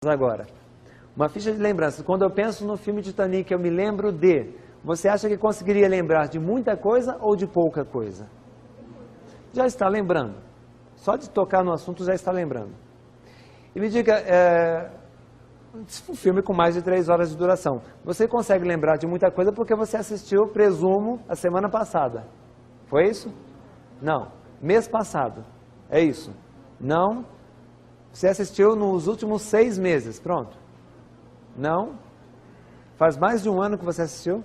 Agora, uma ficha de lembranças. Quando eu penso no filme Titanic, eu me lembro de... Você acha que conseguiria lembrar de muita coisa ou de pouca coisa? Já está lembrando. Só de tocar no assunto já está lembrando. E me diga, um filme com mais de 3 horas de duração. Você consegue lembrar de muita coisa porque você assistiu, presumo, a semana passada. Foi isso? Não. Mês passado. É isso? Não. Você assistiu nos últimos 6 meses, pronto. Não? Faz mais de 1 ano que você assistiu?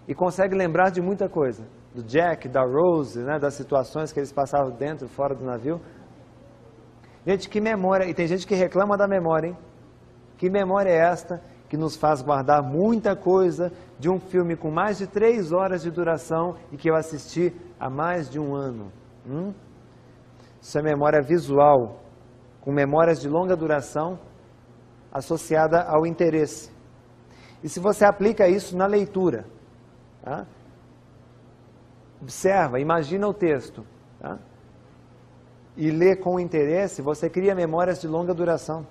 E consegue lembrar de muita coisa. Do Jack, da Rose, né, das situações que eles passavam dentro e fora do navio. Gente, que memória, e tem gente que reclama da memória, hein? Que memória é esta que nos faz guardar muita coisa de um filme com mais de 3 horas de duração e que eu assisti há mais de 1 ano? Isso é memória visual, com memórias de longa duração, associada ao interesse. E se você aplica isso na leitura, tá? Observa, imagina o texto, tá? E lê com interesse, você cria memórias de longa duração.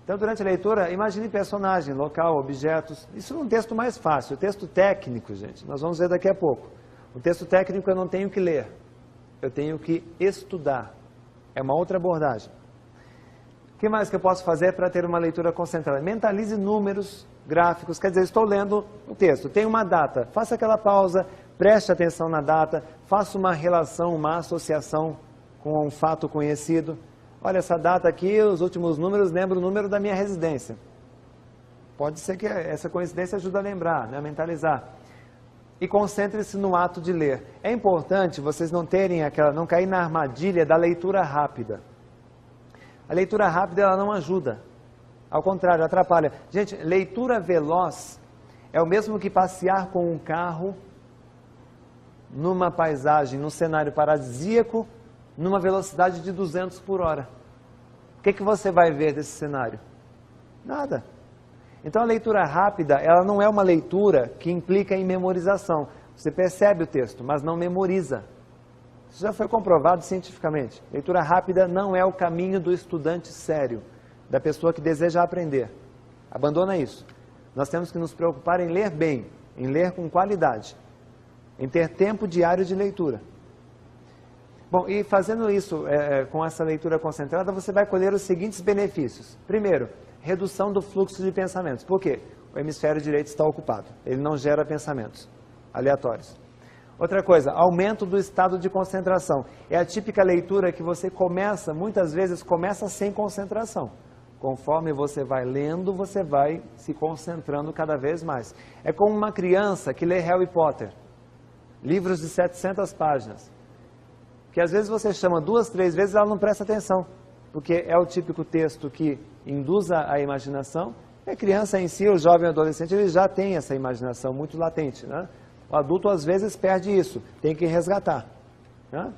Então, durante a leitura, imagine personagem, local, objetos. Isso é um texto mais fácil. O texto técnico, gente, nós vamos ver daqui a pouco. O texto técnico eu não tenho que ler. Eu tenho que estudar. É uma outra abordagem. O que mais que eu posso fazer para ter uma leitura concentrada? Mentalize números, gráficos. Quer dizer, estou lendo o texto. Tem uma data. Faça aquela pausa, preste atenção na data, faça uma relação, uma associação com um fato conhecido. Olha, essa data aqui, os últimos números, lembra o número da minha residência. Pode ser que essa coincidência ajude a lembrar, né, a mentalizar. E concentre-se no ato de ler. É importante vocês não cair na armadilha da leitura rápida. A leitura rápida ela não ajuda. Ao contrário, atrapalha. Gente, leitura veloz é o mesmo que passear com um carro numa paisagem, num cenário paradisíaco, numa velocidade de 200 por hora. O que você vai ver desse cenário? Nada. Então a leitura rápida, ela não é uma leitura que implica em memorização. Você percebe o texto, mas não memoriza. Isso já foi comprovado cientificamente. Leitura rápida não é o caminho do estudante sério, da pessoa que deseja aprender. Abandona isso. Nós temos que nos preocupar em ler bem, em ler com qualidade, em ter tempo diário de leitura. Bom, e fazendo isso com essa leitura concentrada, você vai colher os seguintes benefícios. Primeiro, redução do fluxo de pensamentos. Por quê? O hemisfério direito está ocupado. Ele não gera pensamentos aleatórios. Outra coisa, aumento do estado de concentração. É a típica leitura que você começa, muitas vezes, começa sem concentração. Conforme você vai lendo, você vai se concentrando cada vez mais. É como uma criança que lê Harry Potter. Livros de 700 páginas. Que às vezes você chama 2, 3 vezes e ela não presta atenção. Porque é o típico texto que induz a imaginação. E a criança em si, o jovem adolescente, ele já tem essa imaginação muito latente, né? O adulto às vezes perde isso, tem que resgatar, né?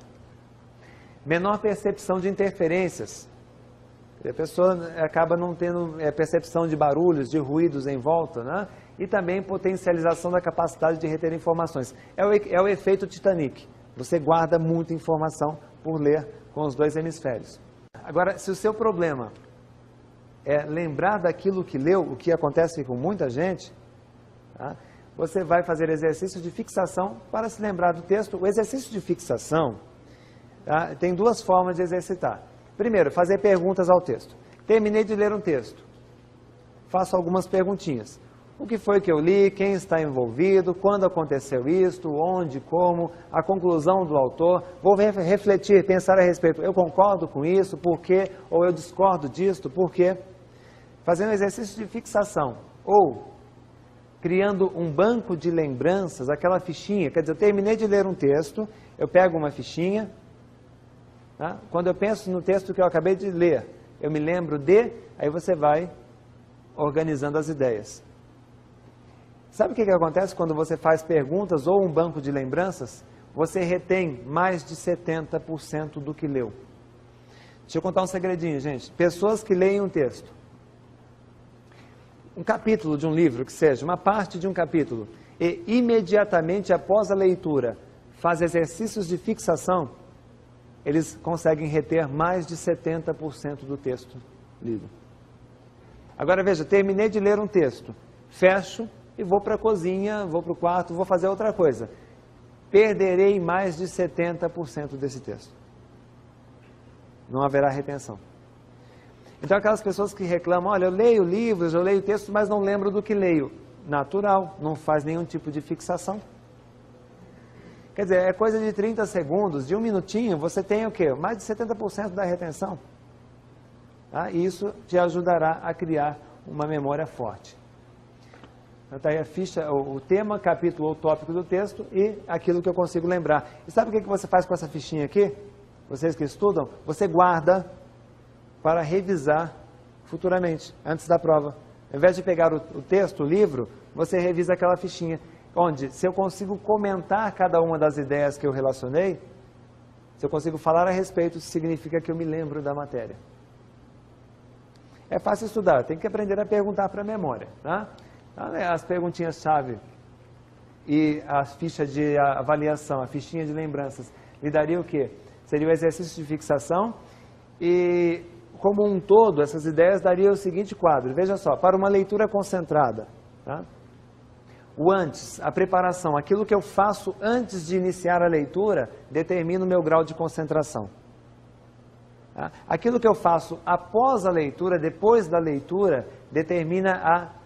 Menor percepção de interferências. A pessoa acaba não tendo percepção de barulhos, de ruídos em volta, né? E também potencialização da capacidade de reter informações. É o efeito Titanic. Você guarda muita informação por ler com os 2 hemisférios. Agora, se o seu problema é lembrar daquilo que leu, o que acontece com muita gente, tá? Você vai fazer exercício de fixação para se lembrar do texto. O exercício de fixação, tá? Tem 2 formas de exercitar. Primeiro, fazer perguntas ao texto. Terminei de ler um texto. Faço algumas perguntinhas. O que foi que eu li? Quem está envolvido? Quando aconteceu isto? Onde? Como? A conclusão do autor? Vou refletir, pensar a respeito. Eu concordo com isso? Por quê? Ou eu discordo disto? Por quê? Fazendo exercício de fixação. Ou criando um banco de lembranças, aquela fichinha. Quer dizer, eu terminei de ler um texto, eu pego uma fichinha. Tá? Quando eu penso no texto que eu acabei de ler, eu me lembro de... Aí você vai organizando as ideias. Sabe o que acontece quando você faz perguntas ou um banco de lembranças? Você retém mais de 70% do que leu. Deixa eu contar um segredinho, gente. Pessoas que leem um texto, um capítulo de um livro, que seja, uma parte de um capítulo, e imediatamente após a leitura faz exercícios de fixação, eles conseguem reter mais de 70% do texto lido. Agora veja, terminei de ler um texto, fecho e vou para a cozinha, vou para o quarto, vou fazer outra coisa. Perderei mais de 70% desse texto. Não haverá retenção. Então aquelas pessoas que reclamam, olha, eu leio livros, eu leio textos, mas não lembro do que leio. Natural, não faz nenhum tipo de fixação. Quer dizer, é coisa de 30 segundos, de um minutinho, você tem o quê? Mais de 70% da retenção. Tá? E isso te ajudará a criar uma memória forte. Então está aí a ficha, o tema, capítulo ou tópico do texto e aquilo que eu consigo lembrar. E sabe o que você faz com essa fichinha aqui? Vocês que estudam, você guarda para revisar futuramente, antes da prova. Ao invés de pegar o texto, o livro, você revisa aquela fichinha, onde se eu consigo comentar cada uma das ideias que eu relacionei, se eu consigo falar a respeito, isso significa que eu me lembro da matéria. É fácil estudar, tem que aprender a perguntar para a memória. Tá? As perguntinhas-chave e a ficha de avaliação, a fichinha de lembranças, lhe daria o quê? Seria o exercício de fixação e, como um todo, essas ideias dariam o seguinte quadro. Veja só, para uma leitura concentrada, tá? O antes, a preparação, aquilo que eu faço antes de iniciar a leitura, determina o meu grau de concentração. Tá? Aquilo que eu faço após a leitura, depois da leitura, determina a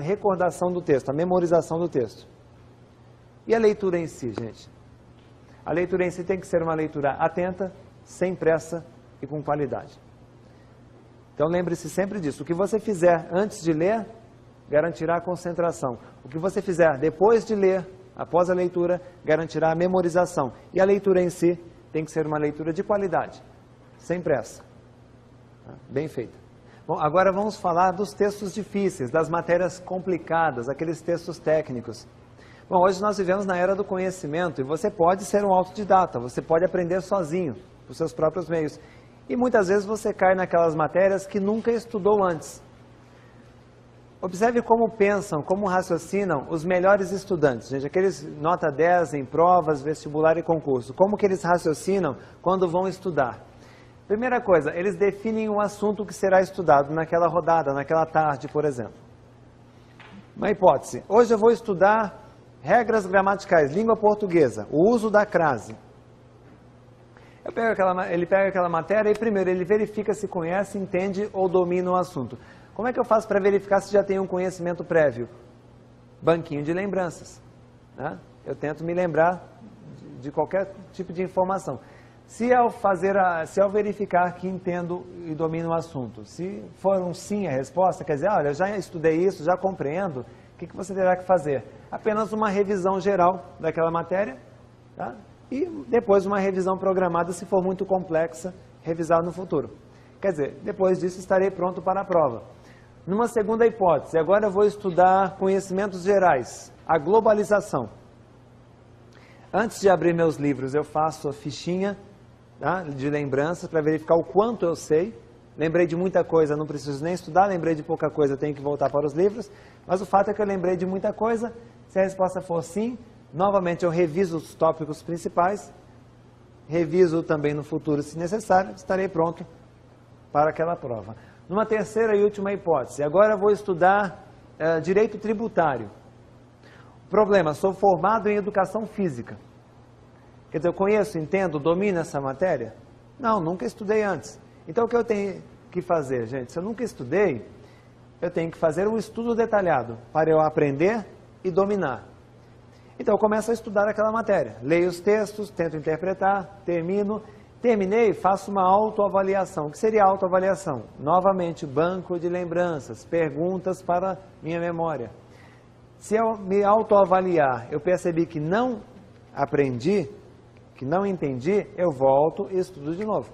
recordação do texto, a memorização do texto. E a leitura em si, gente? A leitura em si tem que ser uma leitura atenta, sem pressa e com qualidade. Então lembre-se sempre disso. O que você fizer antes de ler, garantirá a concentração. O que você fizer depois de ler, após a leitura, garantirá a memorização. E a leitura em si tem que ser uma leitura de qualidade, sem pressa. Bem feita. Bom, agora vamos falar dos textos difíceis, das matérias complicadas, aqueles textos técnicos. Bom, hoje nós vivemos na era do conhecimento e você pode ser um autodidata, você pode aprender sozinho, por seus próprios meios. E muitas vezes você cai naquelas matérias que nunca estudou antes. Observe como pensam, como raciocinam os melhores estudantes, gente, aqueles nota 10 em provas, vestibular e concurso. Como que eles raciocinam quando vão estudar? Primeira coisa, eles definem o assunto que será estudado naquela rodada, naquela tarde, por exemplo. Uma hipótese, hoje eu vou estudar regras gramaticais, língua portuguesa, o uso da crase. Ele pega aquela matéria e primeiro ele verifica se conhece, entende ou domina o assunto. Como é que eu faço para verificar se já tem um conhecimento prévio? Banquinho de lembranças. Né? Eu tento me lembrar de qualquer tipo de informação. Se ao verificar que entendo e domino o assunto, se for um sim a resposta, quer dizer, olha, eu já estudei isso, já compreendo, o que você terá que fazer? Apenas uma revisão geral daquela matéria, tá? E depois uma revisão programada, se for muito complexa, revisar no futuro. Quer dizer, depois disso estarei pronto para a prova. Numa segunda hipótese, agora eu vou estudar conhecimentos gerais, a globalização. Antes de abrir meus livros, eu faço a fichinha, tá, de lembranças para verificar o quanto eu sei. Lembrei de muita coisa, não preciso nem estudar, lembrei de pouca coisa, tenho que voltar para os livros. Mas o fato é que eu lembrei de muita coisa. Se a resposta for sim, novamente eu reviso os tópicos principais, reviso também no futuro se necessário, estarei pronto para aquela prova. Numa terceira e última hipótese, agora eu vou estudar direito tributário. Problema, sou formado em educação física. Quer dizer, eu conheço, entendo, domino essa matéria? Não, nunca estudei antes. Então o que eu tenho que fazer, gente? Se eu nunca estudei, eu tenho que fazer um estudo detalhado para eu aprender e dominar. Então eu começo a estudar aquela matéria. Leio os textos, tento interpretar, terminei, faço uma autoavaliação. O que seria autoavaliação? Novamente, banco de lembranças, perguntas para minha memória. Se eu me autoavaliar, eu percebi que não aprendi, que não entendi, eu volto e estudo de novo.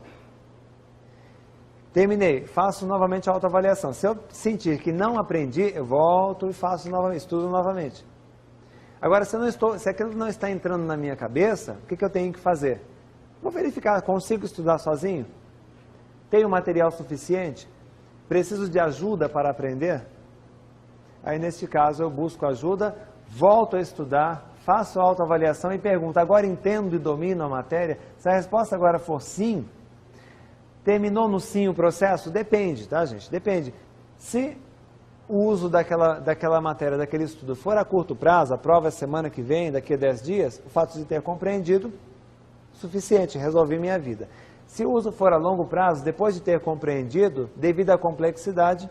Terminei, faço novamente a autoavaliação. Se eu sentir que não aprendi, eu volto e faço novamente, estudo novamente. Agora, se aquilo não está entrando na minha cabeça, o que eu tenho que fazer? Vou verificar, consigo estudar sozinho? Tenho material suficiente? Preciso de ajuda para aprender? Aí, neste caso, eu busco ajuda, volto a estudar, faço a autoavaliação e pergunto, agora entendo e domino a matéria? Se a resposta agora for sim, Terminou no sim o processo? Depende, tá, gente? Depende. Se o uso daquela matéria, daquele estudo for a curto prazo, a prova é semana que vem, daqui a 10 dias, o fato de ter compreendido, suficiente, resolvi minha vida. Se o uso for a longo prazo, depois de ter compreendido, devido à complexidade,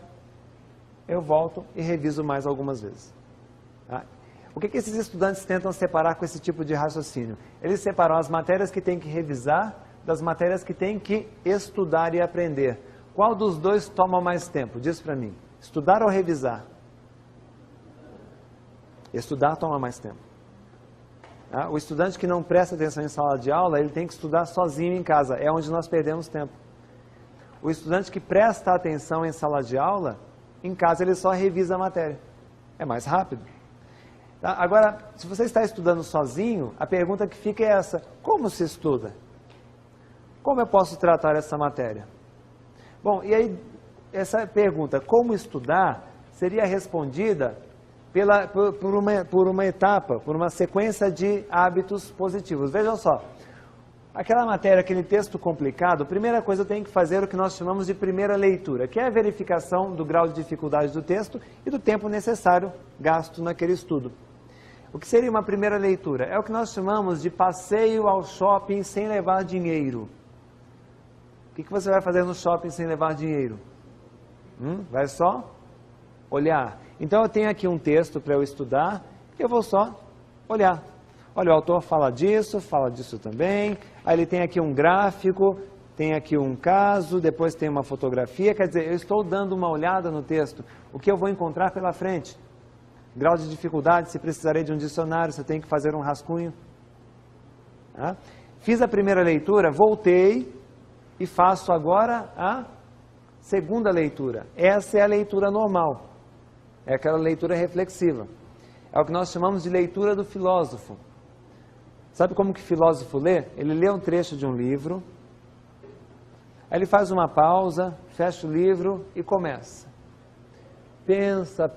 eu volto e reviso mais algumas vezes. Tá? O que esses estudantes tentam separar com esse tipo de raciocínio? Eles separam as matérias que têm que revisar das matérias que têm que estudar e aprender. Qual dos dois toma mais tempo? Diz para mim. Estudar ou revisar? Estudar toma mais tempo. Tá? O estudante que não presta atenção em sala de aula, ele tem que estudar sozinho em casa. É onde nós perdemos tempo. O estudante que presta atenção em sala de aula, em casa ele só revisa a matéria. É mais rápido. Tá? Agora, se você está estudando sozinho, a pergunta que fica é essa. Como se estuda? Como eu posso tratar essa matéria? Bom, e aí, essa pergunta, como estudar, seria respondida por uma etapa, por uma sequência de hábitos positivos. Vejam só, aquela matéria, aquele texto complicado, a primeira coisa eu tenho que fazer o que nós chamamos de primeira leitura, que é a verificação do grau de dificuldade do texto e do tempo necessário gasto naquele estudo. O que seria uma primeira leitura? É o que nós chamamos de passeio ao shopping sem levar dinheiro. O que você vai fazer no shopping sem levar dinheiro? Vai só olhar. Então eu tenho aqui um texto para eu estudar, que eu vou só olhar. Olha, o autor fala disso também, aí ele tem aqui um gráfico, tem aqui um caso, depois tem uma fotografia, quer dizer, eu estou dando uma olhada no texto, o que eu vou encontrar pela frente. Grau de dificuldade, se precisarei de um dicionário, se eu tenho que fazer um rascunho. Tá? Fiz a primeira leitura, voltei e faço agora a segunda leitura. Essa é a leitura normal, é aquela leitura reflexiva. É o que nós chamamos de leitura do filósofo. Sabe como que o filósofo lê? Ele lê um trecho de um livro, aí ele faz uma pausa, fecha o livro e começa. Pensa,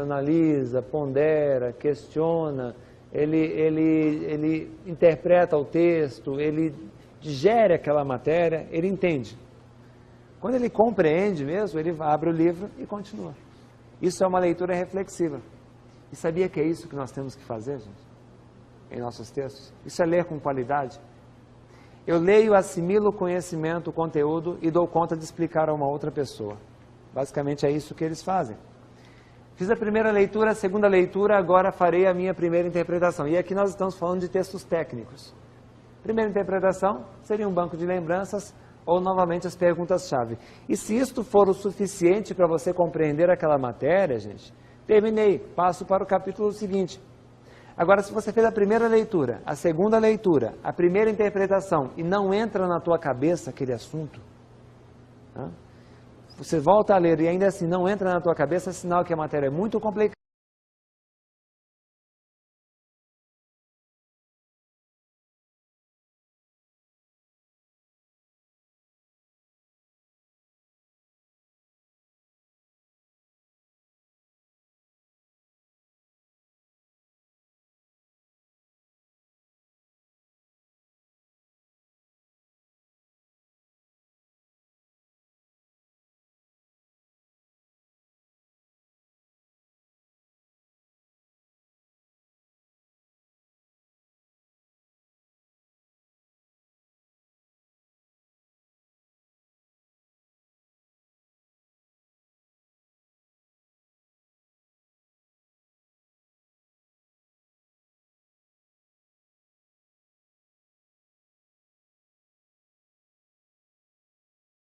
analisa, pondera, questiona, ele interpreta o texto, ele digere aquela matéria, ele entende. Quando ele compreende mesmo, ele abre o livro e continua. Isso é uma leitura reflexiva. E sabia que é isso que nós temos que fazer, gente? Em nossos textos? Isso é ler com qualidade. Eu leio, assimilo o conhecimento, o conteúdo e dou conta de explicar a uma outra pessoa. Basicamente é isso que eles fazem. Fiz a primeira leitura, a segunda leitura, agora farei a minha primeira interpretação. E aqui nós estamos falando de textos técnicos. Primeira interpretação seria um banco de lembranças ou novamente as perguntas-chave. E se isto for o suficiente para você compreender aquela matéria, gente, terminei, passo para o capítulo seguinte. Agora, se você fez a primeira leitura, a segunda leitura, a primeira interpretação e não entra na tua cabeça aquele assunto, você volta a ler e ainda assim não entra na tua cabeça, é sinal que a matéria é muito complicada.